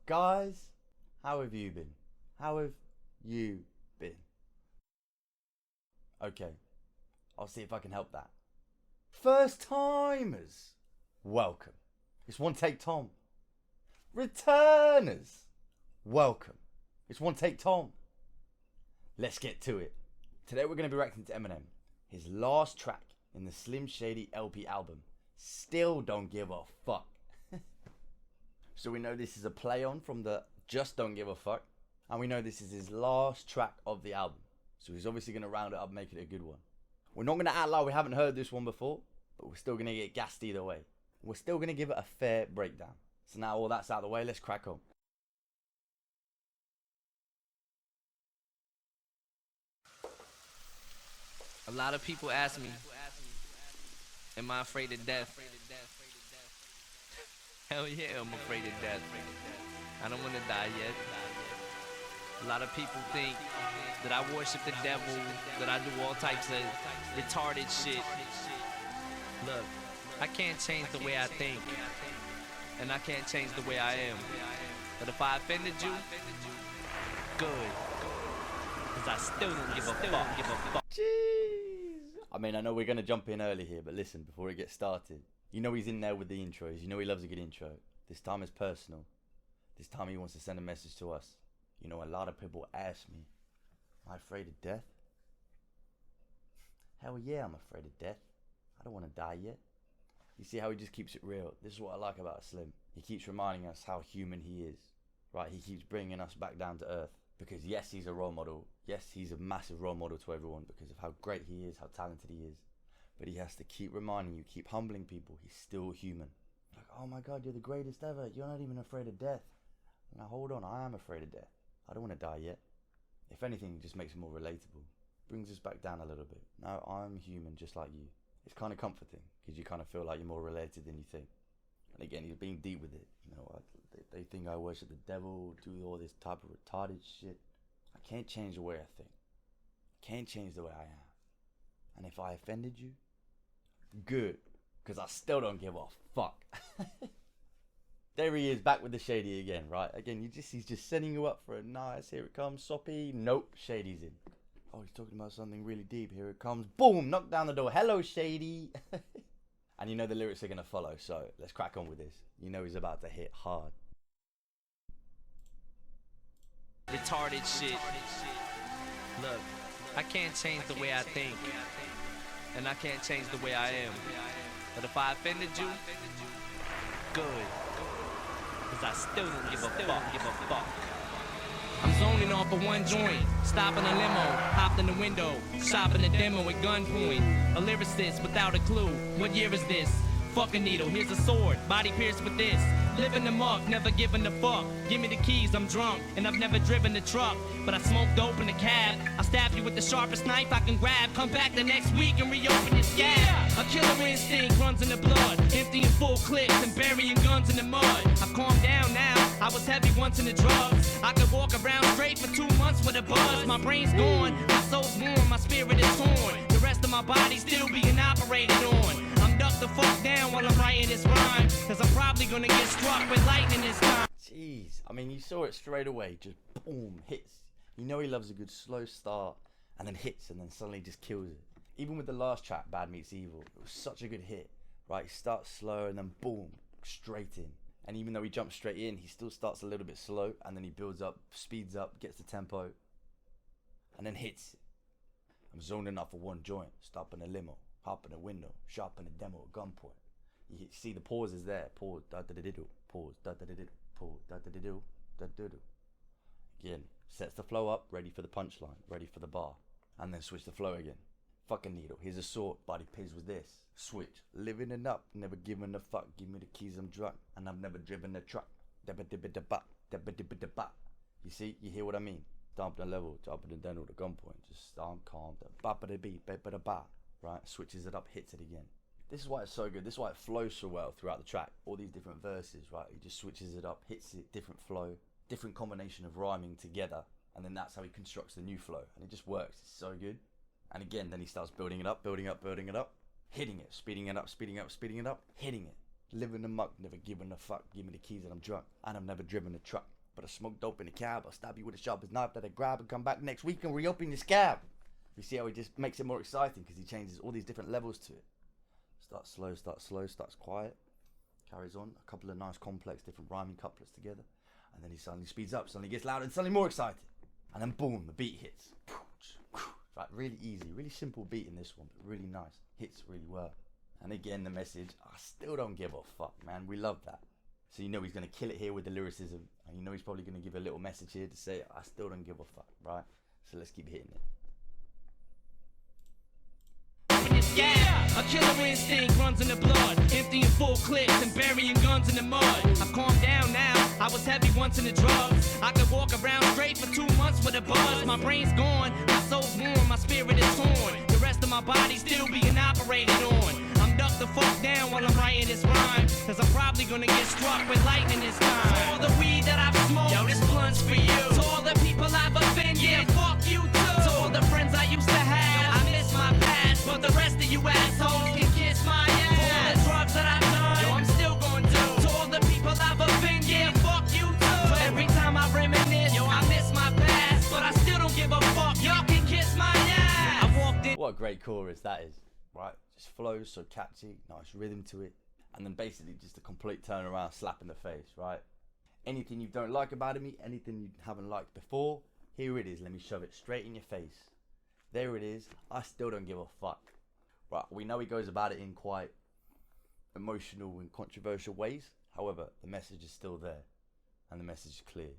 Guys, how have you been? How have you been? Okay, I'll see if I can help that. First timers, welcome. It's One Take Tom. Returners, welcome. It's One Take Tom. Let's get to it. Today we're going to be reacting to Eminem, his last track in the Slim Shady LP album, Still Don't Give a Fuck. So we know this is a play on from the Just Don't Give a Fuck, and we know this is his last track of the album. So he's obviously going to round it up and make it a good one. We're not going to act like we haven't heard this one before, but we're still going to get gassed either way. We're still going to give it a fair breakdown. So now all that's out of the way, let's crack on. A lot of people ask me, am I afraid of death? Hell yeah, I'm afraid of death. I don't want to die yet. A lot of people think that I worship the devil, that I do all types of retarded shit. Look, I can't change the way I think, and I can't change the way I am. But if I offended you, good. Cause I still don't give a fuck. Jeez. I mean, I know we're going to jump in early here, but listen, before it gets started, you know he's in there with the intros. You know he loves a good intro. This time is personal. This time he wants to send a message to us. You know, a lot of people ask me, am I afraid of death? Hell yeah, I'm afraid of death. I don't want to die yet. You see how he just keeps it real? This is what I like about Slim. He keeps reminding us how human he is. Right, he keeps bringing us back down to earth. Because yes, he's a role model. Yes, he's a massive role model to everyone because of how great he is, how talented he is. But he has to keep reminding you, keep humbling people. He's still human. Like, oh my God, you're the greatest ever. You're not even afraid of death. Now hold on, I am afraid of death. I don't want to die yet. If anything, it just makes it more relatable. Brings us back down a little bit. Now I'm human just like you. It's kind of comforting because you kind of feel like you're more related than you think. And again, he's being deep with it. You know, they think I worship the devil, do all this type of retarded shit. I can't change the way I think. I can't change the way I am. And if I offended you, good, because I still don't give a fuck. There he is, back with the Shady again, right? Again, he's just setting you up for a nice, here it comes, soppy. Nope, Shady's in. Oh, he's talking about something really deep. Here it comes. Boom, knock down the door. Hello, Shady. And you know the lyrics are going to follow, so let's crack on with this. You know he's about to hit hard. Retarded shit. Look, I can't change the way I think, and I can't change the way I am. But if I offended you, good. Cause I still don't give a fuck. I'm zoning off of one joint, stopping a limo, hopped in the window, shopping a demo at gunpoint. A lyricist without a clue, what year is this? Fuck a needle, here's a sword, body pierced with this. Living them up, never giving a fuck. Give me the keys, I'm drunk, and I've never driven the truck. But I smoke dope in the cab. I stab you with the sharpest knife I can grab. Come back the next week and reopen this gap. A killer instinct runs in the blood, emptying full clips and burying guns in the mud. I've calmed down now, I was heavy once in the drugs. I could walk around straight for 2 months with a buzz. My brain's gone, my soul's warm, my spirit is torn. The rest of my body still being operated on. I'm ducked the fuck down while I'm writing this rhyme, cause I'm probably gonna get struck with lightning this time. Jeez, I mean, you saw it straight away, just boom, hits. You know he loves a good slow start, and then hits, and then suddenly just kills it. Even with the last track, Bad Meets Evil, it was such a good hit, right? He starts slow, and then boom, straight in. And even though he jumps straight in, he still starts a little bit slow, and then he builds up, speeds up, gets the tempo, and then hits it. I'm zoning up for one joint, stopping a limo, hopping a window, shopping a demo at gunpoint. You see the pauses there. Pause, da-da-da-diddle, pause, da-da-da-diddle, pause, da-da-da-diddle, da-da-diddle. Again, sets the flow up, ready for the punchline, ready for the bar. And then switch the flow again. Fucking needle, here's a sword, body piz with this. Switch, living it up, never giving a fuck. Give me the keys, I'm drunk, and I've never driven a truck. Dabba-dibba-da-ba, dabba-dibba-da-ba. You see, you hear what I mean? Dumping the level, jumping the dental to gunpoint. Just calm down. Ba-ba-da-bee, ba-ba-da-ba. Right, switches it up, hits it again. This is why it's so good. This is why it flows so well throughout the track. All these different verses, right? He just switches it up, hits it, different flow, different combination of rhyming together. And then that's how he constructs the new flow. And it just works. It's so good. And again, then he starts building it up, building up, building it up, hitting it, speeding it up, speeding up, speeding it up, hitting it. Living amok, never giving a fuck. Give me the keys and I'm drunk. And I've never driven a truck. But I smoke dope in a cab. I'll stab you with a sharpest knife that I grab and come back next week and reopen your scab. You see how he just makes it more exciting because he changes all these different levels to it. Starts slow, starts quiet. Carries on. A couple of nice complex different rhyming couplets together. And then he suddenly speeds up, suddenly gets louder and suddenly more excited. And then boom, the beat hits. Right, really easy, really simple beat in this one, but really nice. Hits really well. And again, the message, I still don't give a fuck, man. We love that. So you know he's going to kill it here with the lyricism. And you know he's probably going to give a little message here to say, I still don't give a fuck, right? So let's keep hitting it. Yeah, a killer instinct runs in the blood, emptying full clips and burying guns in the mud. I've calmed down now, I was heavy once in the drugs. I could walk around straight for 2 months with a buzz. My brain's gone, my soul's warm, my spirit is torn. The rest of my body still being operated on. I'm ducked the fuck down while I'm writing this rhyme, cause I'm probably gonna get struck with lightning this time. To all the weed that I've smoked, yo, this blunt's for you. To all the people I've offended, yeah, fuck you too. To all the friends I used to have, I miss my past, but the rest of you assholes can kiss my ass. For all the drugs that I've done, yo, I'm still gonna do. To all the people I've offended, yeah, fuck you too. So every time I reminisce, yo, I miss my past, but I still don't give a fuck. Y'all can kiss my ass. I walked in. What a great chorus that is, right? Just flows so catchy, nice rhythm to it. And then basically just a complete turnaround slap in the face, right? Anything you don't like about me, anything you haven't liked before, here it is, let me shove it straight in your face. There it is, I still don't give a fuck. Right, we know he goes about it in quite emotional and controversial ways. However, the message is still there. And the message is clear.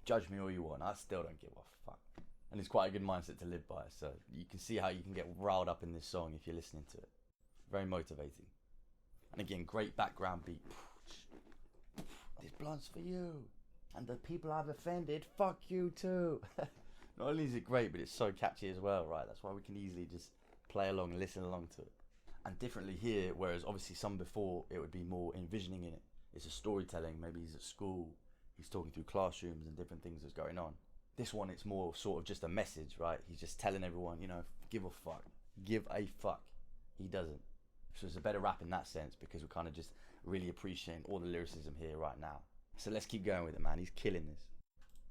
Judge me all you want, I still don't give a fuck. And it's quite a good mindset to live by. So you can see how you can get riled up in this song if you're listening to it. Very motivating. And again, great background beat. This blunt's for you. And the people I've offended, fuck you too. Not only is it great, but it's so catchy as well, right? That's why we can easily just play along and listen along to it. And differently here, whereas obviously some before it would be more envisioning in it. It's a storytelling, maybe he's at school, he's talking through classrooms and different things that's going on. This one, it's more sort of just a message, right? He's just telling everyone, you know, give a fuck. Give a fuck. He doesn't. So it's a better rap in that sense because we're kind of just really appreciating all the lyricism here right now. So let's keep going with it, man. He's killing this.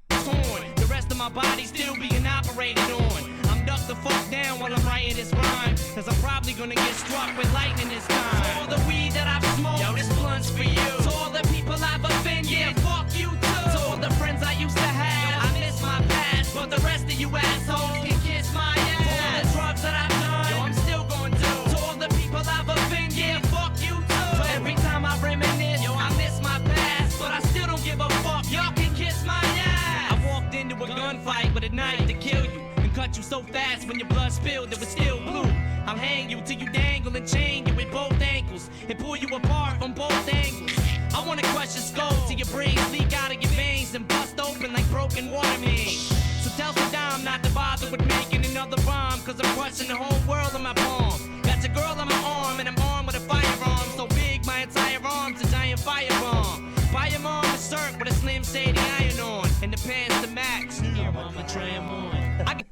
The rest of my body still being operated on. I'm ducked the fuck down while I'm writing this rhyme, cause I'm probably gonna get struck with lightning this time. To all the weed that I've smoked, yo, this blunt's for you. To all the people I've offended, yeah, fuck you too. To all the friends I used to have, I miss my past, but the rest of you assholes can kiss my ass. For all the drugs that I've done, yo, I'm still gonna do. To all the people I've offended, yeah, fuck you too. So every time I reminisce, yo, I miss my past, but I still don't give a fuck. Y'all can kiss my ass. I walked into a gunfight with a knife to kill you, and cut you so fast when your blood spilled it was still blue. I'll hang you till you dangle and chain you with both ankles and pull you apart from both angles. I wanna crush your skull till your brains leak out of your veins and bust open like broken water mains. So tell Saddam not to bother with making another bomb, cause I'm crushing the whole world on my palm. Got your girl on my arm and I'm armed with a firearm so big my entire arm's a giant firebomb. Buy your mom a shirt with a Slim Shady iron on and the pants to max. Here, mama, try 'em on.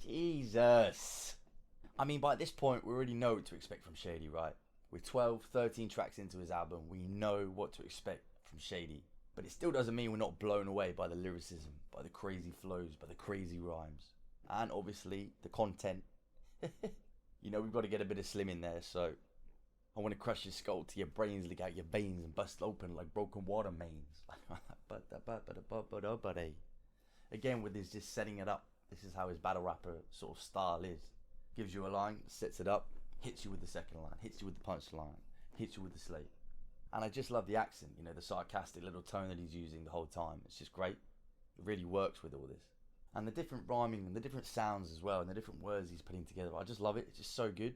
Jesus. I mean, by this point, we already know what to expect from Shady, right? We're 12, 13 tracks into his album. We know what to expect from Shady. But it still doesn't mean we're not blown away by the lyricism, by the crazy flows, by the crazy rhymes. And obviously, the content. You know, we've got to get a bit of Slim in there, so I want to crush your skull till your brains leak out your veins and bust open like broken water mains. Again, with his just setting it up, this is how his battle rapper sort of style is. Gives you a line, sets it up, hits you with the second line, hits you with the punchline, hits you with the slate. And I just love the accent, you know, the sarcastic little tone that he's using the whole time. It's just great. It really works with all this. And the different rhyming and the different sounds as well and the different words he's putting together. I just love it. It's just so good.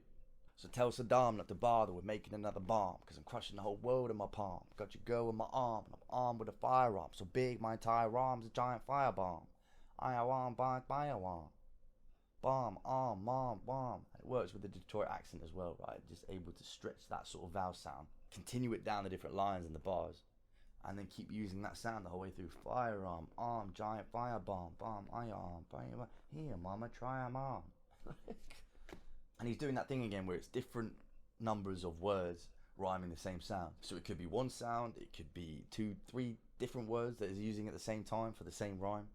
So tell Saddam not to bother with making another bomb, because I'm crushing the whole world in my palm. Got your girl in my arm, and I'm armed with a firearm so big my entire arm's a giant firebomb. I want bomb, bomb, arm, mom, bomb. It works with the Detroit accent as well, right? Just able to stretch that sort of vowel sound, continue it down the different lines and the bars, and then keep using that sound the whole way through. Firearm, arm, giant firebomb, bomb, I arm, bomb. Here, mama, try 'em on. And he's doing that thing again where it's different numbers of words rhyming the same sound. So it could be one sound, it could be 2, 3 different words that he's using at the same time for the same rhyme.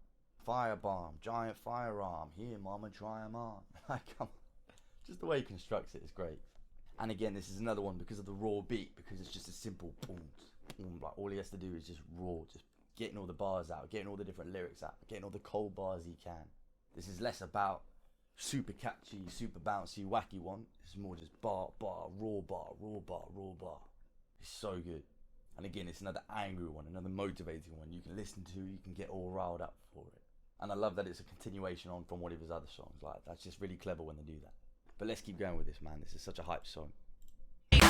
Firebomb, giant firearm, here mama try 'em on. Like, come on. Just the way he constructs it is great. And again, this is another one because of the raw beat, because it's just a simple boom, boom. Like, all he has to do is just raw, just getting all the bars out, getting all the different lyrics out, getting all the cold bars he can. This is less about super catchy, super bouncy, wacky one. It's more just bar, bar, raw bar, raw bar, raw bar. It's so good. And again, it's another angry one, another motivating one you can listen to, you can get all riled up for it. And I love that it's a continuation on from one of his other songs. Like, that's just really clever when they do that. But let's keep going with this, man. This is such a hype song.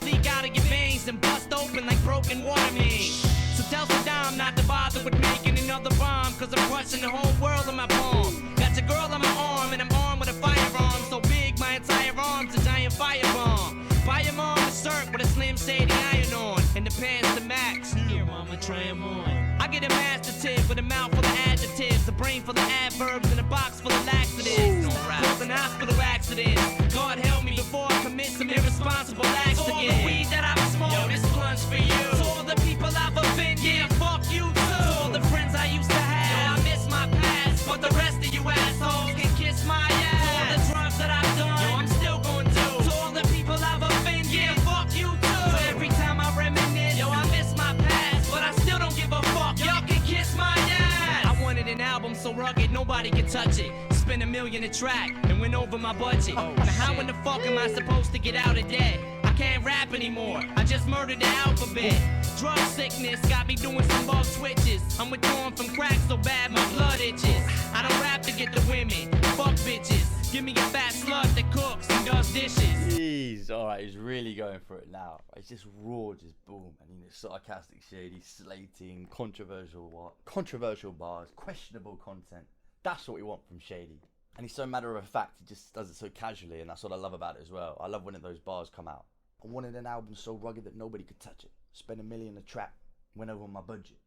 Leak out of your veins and bust open like broken water mains. So tell Saddam not to bother with making another bomb, cause I'm crushing the whole world in my palm. Got your girl on my arm and I'm armed with a firearm so big my entire arm's a giant firebomb. Buy your mom a shirt with a Slim Shady iron on and the pants to max. Here mama, try 'em on. I get a master tip with a mouth full of adjectives, a brain full of adverbs, and a box full of laxatives. Cause an hospital accident. God help me before I commit some irresponsible acts again. All the weed that I've smoked, yo, this blunt's for you. To all the people I've offended, yeah, fuck you too. To all the friends I used to have, yo, I miss my past, but the rest of you assholes can kiss my ass. To all the drugs that I've done, yo, I'm still going to. To all the people I've offended, yeah, fuck you too. So every time I reminisce, yo, I miss my past, but I still don't give a fuck. Y'all can kiss my ass. I wanted an album so rugged nobody could touch it. Spent $1 million a track and went over my budget. Now how in the fuck am I supposed to get out of debt? I can't rap anymore, I just murdered the alphabet. Drug sickness got me doing some bug twitches. I'm withdrawing from crack so bad my blood itches. I don't rap to get the women, fuck bitches. Give me a fat slut that cooks and does dishes. Jeez, alright, he's really going for it now. It's just raw, just boom. And you know, sarcastic, shady, slating, controversial bars, questionable content. That's what we want from Shady. And he's so matter of fact, he just does it so casually, and that's what I love about it as well. I love when those bars come out. I wanted an album so rugged that nobody could touch it. Spent $1 million a track, went over my budget.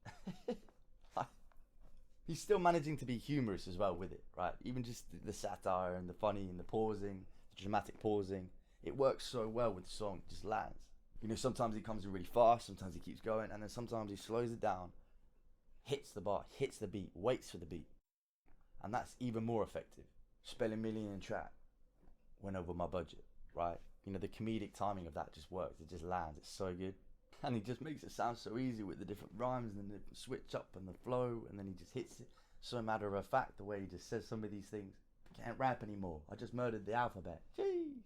He's still managing to be humorous as well with it, right? Even just the satire and the funny and the pausing, the dramatic pausing. It works so well with the song, it just lands. You know, sometimes he comes in really fast, sometimes he keeps going, and then sometimes he slows it down, hits the bar, hits the beat, waits for the beat. And that's even more effective. Spend $1 million in track, went over my budget, right? You know, the comedic timing of that just works. It just lands. It's so good. And he just makes it sound so easy with the different rhymes and the switch up and the flow, and then he just hits it. So matter of fact, the way he just says some of these things. I can't rap anymore. I just murdered the alphabet. Jeez.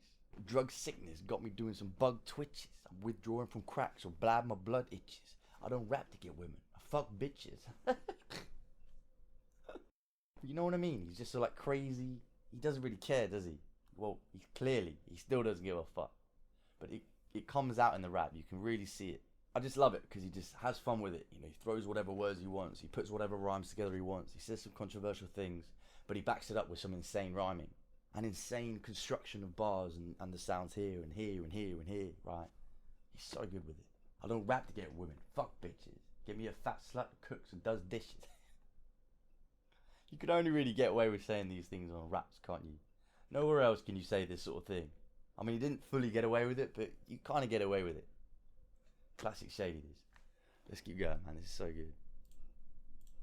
Drug sickness got me doing some bug twitches. I'm withdrawing from crack so blab my blood itches. I don't rap to get women. I fuck bitches. You know what I mean? He's just so like crazy. He doesn't really care, does he? Well, he still doesn't give a fuck. But it comes out in the rap. You can really see it. I just love it because he just has fun with it. You know, he throws whatever words he wants. He puts whatever rhymes together he wants. He says some controversial things, but he backs it up with some insane rhyming. An insane construction of bars and the sounds here and here and here and here, right? He's so good with it. I don't rap to get women. Fuck bitches. Give me a fat slut that cooks and does dishes. You could only really get away with saying these things on raps, can't you? Nowhere else can you say this sort of thing. I mean, he didn't fully get away with it, but you kind of get away with it. Classic Shady this. Let's keep going, man. This is so good.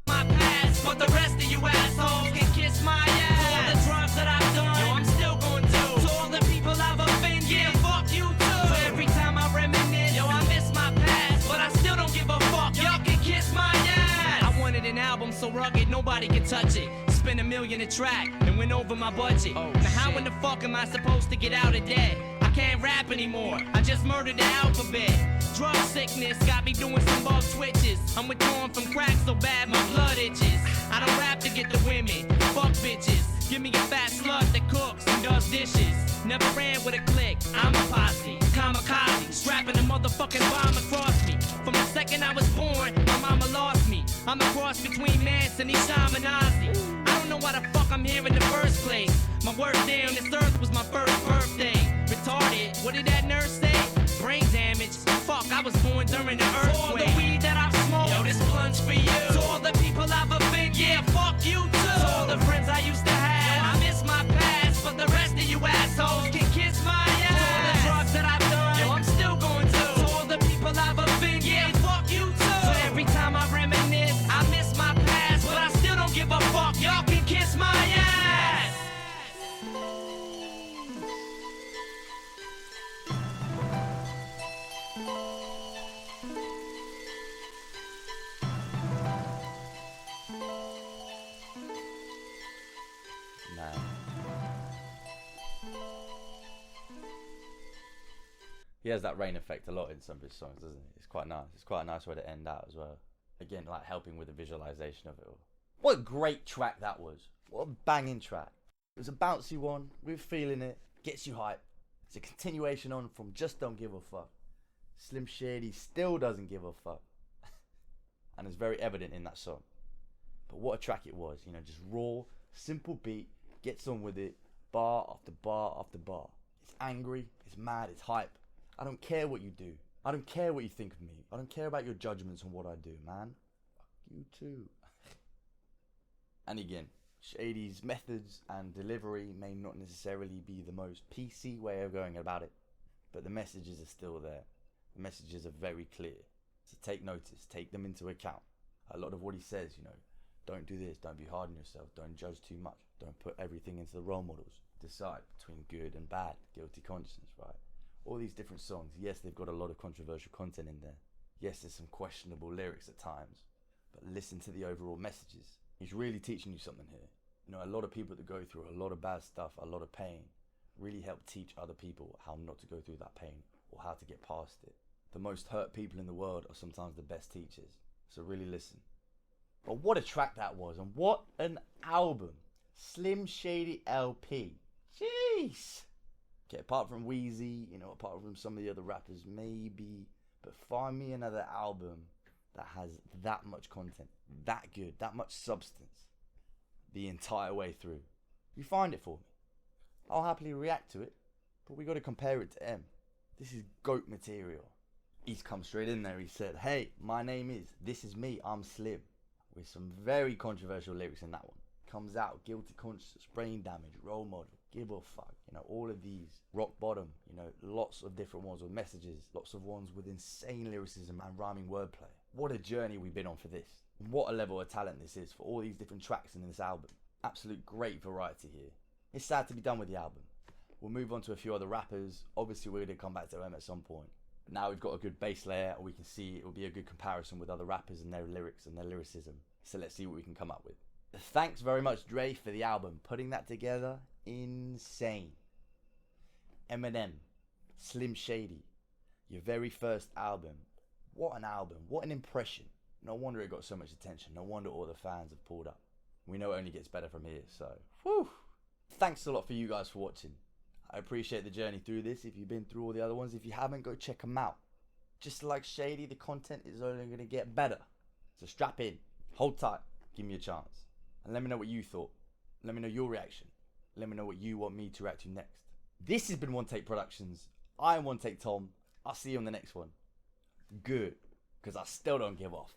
My past, but the rest of you assholes can kiss my ass. All the drugs that I've done, yo, I'm still going to. To all the people I've offended, yeah, fuck you too. So every time I reminisce, yo, I miss my past, but I still don't give a fuck. Y'all can kiss my ass. I wanted an album so rugged nobody could touch it. Spent $1 million a track and went over my budget. Now how in the fuck am I supposed to get out of debt? I can't rap anymore. I just murdered the alphabet. Drug sickness got me doing some bug twitches. I'm withdrawing from crack so bad my blood itches. I don't rap to get the women, fuck bitches. Give me a fat slut that cooks and does dishes. Never ran with a clique, I'm a posse. Kamikaze, strapping a motherfucking bomb across me. From the second I was born, my mama lost me. I'm a cross between Manson and Shaminazi. I don't know why the fuck I'm here in the first place. My worst day on this earth was my first birthday. Retarded, what did that nurse say? Brain damage, fuck, I was born during the earthquake. All the weed that I've smoked, yo, this blunt's for you. To all the people I've offended, yeah, fuck you too. To all the friends I used to have, yo, I miss my past, but the rest of you assholes can kiss my ass. To all the drugs that I've done, yo, I'm still going to. To all the He has that rain effect a lot in some of his songs, doesn't he? It's quite nice. It's quite a nice way to end out as well. Again, like helping with the visualization of it all. What a great track that was. What a banging track. It was a bouncy one. We were feeling it. Gets you hyped. It's a continuation on from Just Don't Give a Fuck. Slim Shady still doesn't give a fuck. And it's very evident in that song. But what a track it was. You know, just raw, simple beat. Gets on with it. Bar after bar after bar. It's angry. It's mad. It's hype. I don't care what you do. I don't care what you think of me. I don't care about your judgments on what I do, man. Fuck you too. And again, Shady's methods and delivery may not necessarily be the most PC way of going about it, but the messages are still there. The messages are very clear. So take notice, take them into account. A lot of what he says, you know, don't do this, don't be hard on yourself, don't judge too much, don't put everything into the role models. Decide between good and bad, guilty conscience, right? All these different songs, yes, they've got a lot of controversial content in there. Yes, there's some questionable lyrics at times, but listen to the overall messages. He's really teaching you something here. You know, a lot of people that go through a lot of bad stuff, a lot of pain, really help teach other people how not to go through that pain or how to get past it. The most hurt people in the world are sometimes the best teachers. So really listen. But what a track that was, and what an album. Slim Shady LP. Jeez. Okay, apart from Wheezy, you know, apart from some of the other rappers, maybe, but find me another album that has that much content, that good, that much substance, the entire way through. You find it for me. I'll happily react to it, but we got to compare it to M. This is GOAT material. He's come straight in there. He said, hey, my name is, this is me, I'm Slim. With some very controversial lyrics in that one. Comes out, guilty conscience, brain damage, role model, give a fuck. You know, all of these, rock bottom, you know, lots of different ones with messages, lots of ones with insane lyricism and rhyming wordplay. What a journey we've been on for this. What a level of talent this is for all these different tracks in this album. Absolute great variety here. It's sad to be done with the album. We'll move on to a few other rappers. Obviously we're going to come back to them at some point. But now we've got a good base layer, and we can see it will be a good comparison with other rappers and their lyrics and their lyricism. So let's see what we can come up with. Thanks very much, Dre, for the album. Putting that together, insane. Eminem, Slim Shady, your very first album. What an album, what an impression. No wonder it got so much attention. No wonder all the fans have pulled up. We know it only gets better from here, so whew. Thanks a lot for you guys for watching. I appreciate the journey through this. If you've been through all the other ones, if you haven't, go check them out. Just like Shady, the content is only going to get better. So strap in, hold tight, give me a chance. And let me know what you thought. Let me know your reaction. Let me know what you want me to react to next. This has been One Take Productions. I am One Take Tom. I'll see you on the next one. Good, because I still don't give a fuck.